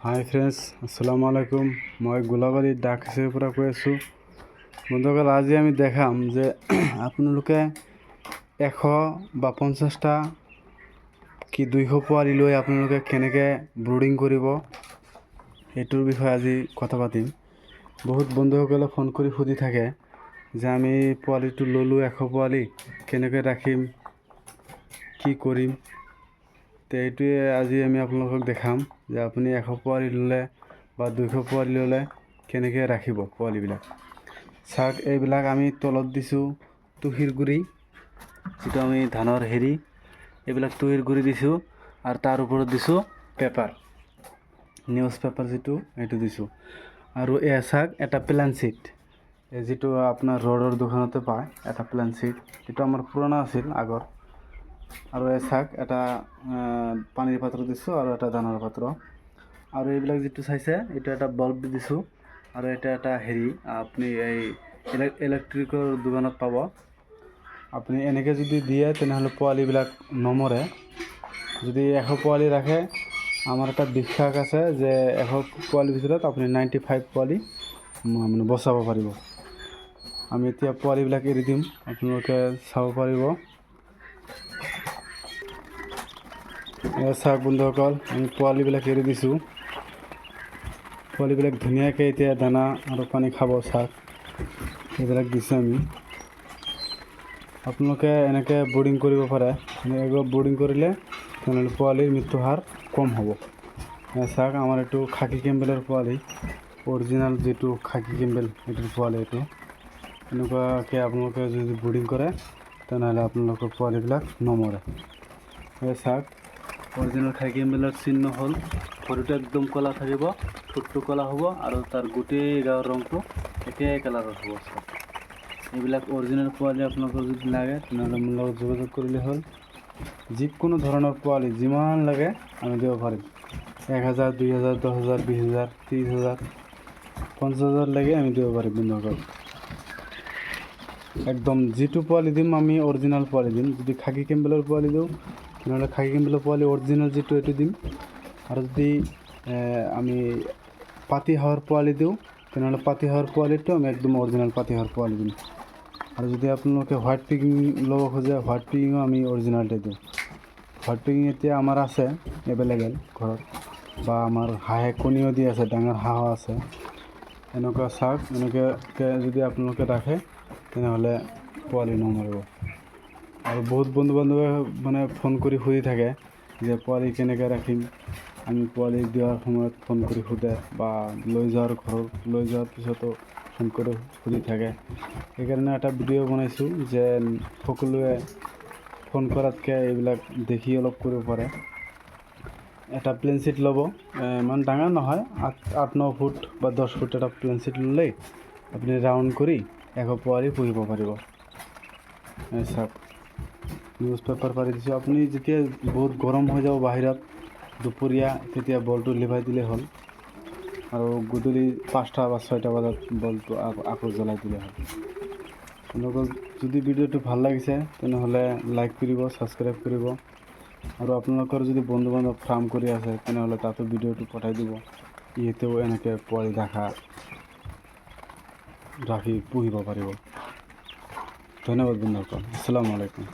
হাই friends, আসসালামু আলাইকুম। মই গোলাবাৰী ডাক হেচিৰ পৰা কৈ আছোঁ। বন্ধুসকল, আজি আমি দেখাম যে আপোনালোকে 100 বা 50টা কি 200 পোৱালি লৈ আপোনালোকে কেনেকৈ ব্ৰুডিং কৰিব সেইটোৰ বিষয়ে আজি কথা পাতিম। বহুত বন্ধুসকলে ফোন কৰি সুধি থাকে যে আমি পোৱালিটো ল'লোঁ 100 পোৱালি, কেনেকৈ ৰাখিম, কি কৰিম। তো এইটোৱে আজি আমি আপোনালোকক দেখাম যে আপুনি 100 পোৱালি ল'লে বা 200 পোৱালি ল'লে কেনেকৈ ৰাখিব পোৱালিবিলাক। চাওক, এইবিলাক আমি তলত দিছোঁ তুঁহৰ গুড়ি, যিটো আমি ধানৰ হেৰি, এইবিলাক তুঁহৰ গুড়ি দিছোঁ। আৰু তাৰ ওপৰত দিছোঁ পেপাৰ, নিউজ পেপাৰ যিটো, সেইটো দিছোঁ। আৰু চাওক, এটা প্লেন চিট, যিটো আপোনাৰ ৰ'ডৰ দোকানতে পায়, এটা প্লেন চিট, এইটো আমাৰ পুৰণা আছিল আগৰ। আৰু চাওক, এটা পানীৰ পাত্ৰ দিছোঁ আৰু এটা দানাৰ পাত্ৰ। আৰু এইবিলাক যিটো চাইছে, এইটো এটা বাল্ব দিছোঁ। আৰু এটা হেৰি আপুনি এই ইলেক্ট্ৰিকৰ দোকানত পাব। আপুনি এনেকৈ যদি দিয়ে তেনেহ'লে পোৱালিবিলাক নমৰে। যদি 100 পোৱালি ৰাখে, আমাৰ এটা বিশ্বাস আছে যে 100 পোৱালিৰ ভিতৰত আপুনি 95 পোৱালি মানে বচাব পাৰিব। আমি এতিয়া পোৱালিবিলাক এৰি দিম, আপোনালোকে চাব পাৰিব। চাওক বন্ধুসকল, আমি পোৱালিবিলাক এৰি দিছোঁ। পোৱালিবিলাক ধুনীয়াকৈ এতিয়া দানা আৰু পানী খাব। চাওক, এইবিলাক দিছোঁ আমি। আপোনালোকে এনেকৈ ব্ৰুডিং কৰিব পাৰে। এনেকৈ ব্ৰুডিং কৰিলে তেনেহ'লে পোৱালিৰ মৃত্যু হাৰ কম হ'ব। চাওক, আমাৰ এইটো খাকী কেম্বেলৰ পোৱালি, অৰিজিনেল যিটো খাকী কেম্বেল, এইটোৰ পোৱালি এইটো। এনেকুৱাকৈ আপোনালোকে যদি ব্ৰুডিং কৰে তেনেহ'লে আপোনালোকৰ পোৱালিবিলাক নমৰে। চাওক, অৰিজিনেল খাকী কেম্বেলৰ চিহ্ন হ'ল ভৰিটো একদম ক'লা থাকিব, ঠোঁটটো ক'লা হ'ব আৰু তাৰ গোটেই গাৰ ৰংটো একেই কালাৰৰ হ'ব। চাওক, এইবিলাক অৰিজিনেল পোৱালি আপোনালোকৰ যদি লাগে তেনেহ'লে মোৰ লগত যোগাযোগ কৰিলে হ'ল। যিকোনো ধৰণৰ পোৱালি যিমান লাগে আমি দিব পাৰিম। 1000, 2000, 10000, 20000, 30000, 50000 লাগে আমি দিব পাৰিম বন্ধুসকল। একদম যিটো পোৱালি দিম আমি অৰিজিনেল পোৱালি দিম। যদি খাকী কেম্বেলৰ পোৱালি দিওঁ তেনেহ'লে খাকী কেম্বেলৰ পোৱালি অৰিজিনেল যিটো এইটো দিম। আৰু যদি আমি পাতিহাঁহৰ পোৱালি দিওঁ তেনেহ'লে পাতিহাঁহৰ পোৱালিটো আমি একদম অৰিজিনেল পাতিহাঁহৰ পোৱালি দিম। আৰু যদি আপোনালোকে হোৱাইট পিকিং ল'ব খোজে, হোৱাইট পিকিঙো আমি অৰিজিনেলতে দিওঁ। হোৱাইট পিকিং এতিয়া আমাৰ আছে এভেইলেবল ঘৰত, বা আমাৰ হাঁহে কণীও দি আছে, ডাঙৰ হাঁহো আছে। এনেকুৱা চাওক, এনেকৈ যদি আপোনালোকে ৰাখে তেনেহ'লে পোৱালি নমৰিব। আৰু বহুত বন্ধু বান্ধৱে মানে ফোন কৰি সুধি থাকে যে পোৱালি কেনেকৈ ৰাখিম। আমি পোৱালি দিয়াৰ সময়ত ফোন কৰি সোধে, বা লৈ যোৱাৰ পিছতো ফোন কৰি সুধি থাকে। সেইকাৰণে এটা ভিডিঅ' বনাইছোঁ যে সকলোৱে ফোন কৰাতকৈ এইবিলাক দেখি অলপ কৰিব পাৰে। এটা প্লেন চিট ল'ব, ইমান ডাঙৰ নহয়, 8-9 ফুট বা 10 ফুট এটা প্লেন চিট ল'লেই আপুনি ৰাউণ্ড কৰি 100 পোৱালি পুহিব পাৰিব। চাওক, নিউজ পেপাৰ পাৰি দিছোঁ। আপুনি যেতিয়া বহুত গৰম হৈ যাব বাহিৰত দুপৰীয়া, তেতিয়া বলটো লিভাই দিলেই হ'ল। আৰু গধূলি 5টা বা 6টা বজাত বলটো আকৌ জ্বলাই দিলে হ'ল। আপোনালোকৰ যদি ভিডিঅ'টো ভাল লাগিছে তেনেহ'লে লাইক কৰিব, ছাবস্ক্ৰাইব কৰিব। আৰু আপোনালোকৰ যদি বন্ধু বান্ধৱ ফাৰ্ম কৰি আছে তেনেহ'লে তাতো ভিডিঅ'টো পঠাই দিব। ইহঁতেও এনেকৈ পোৱালি ৰাখি পুহিব পাৰিব। ধন্যবাদ বন্ধুসকল, আসসালামু আলাইকুম।